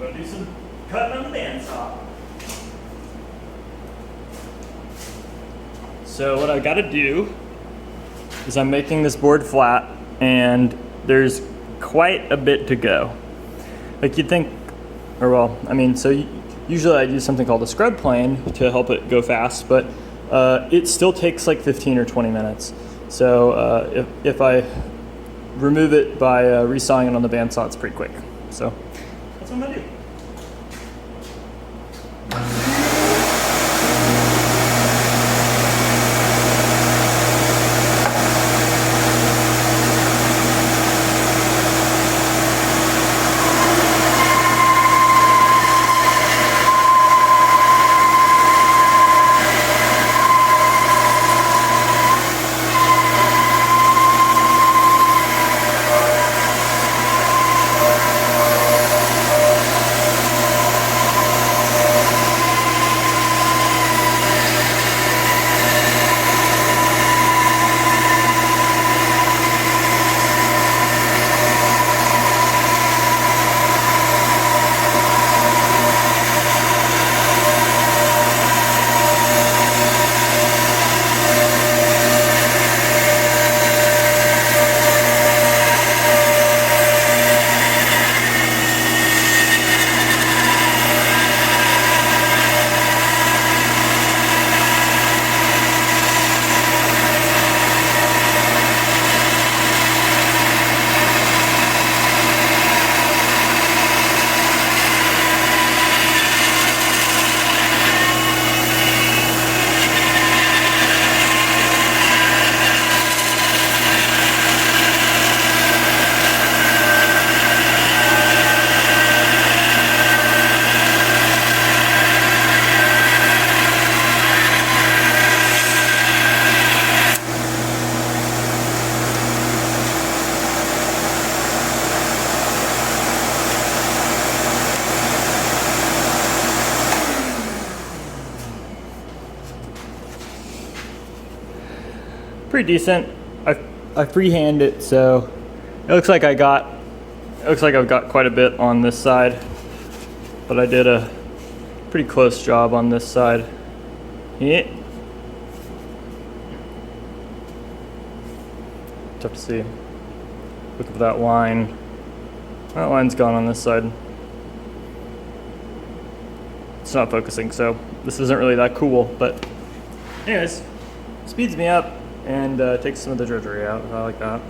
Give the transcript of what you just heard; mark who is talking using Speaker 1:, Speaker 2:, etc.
Speaker 1: Go do some cutting on the bandsaw. So what I got to do is I'm making this board flat, and there's quite a bit to go. Like you'd think, or well, I mean, so usually I use something called a scrub plane to help it go fast, but it still takes like 15 or 20 minutes. So if I remove it by resawing it on the bandsaw, it's pretty quick. So that's what I'm gonna do. Pretty decent. I freehand it, so it looks like I've got quite a bit on this side, but I did a pretty close job on this side. Yeah. Tough to see. Look at that line. That line's gone on this side. It's not focusing, so this isn't really that cool, but anyways, speeds me up and takes some of the drudgery out. I like that.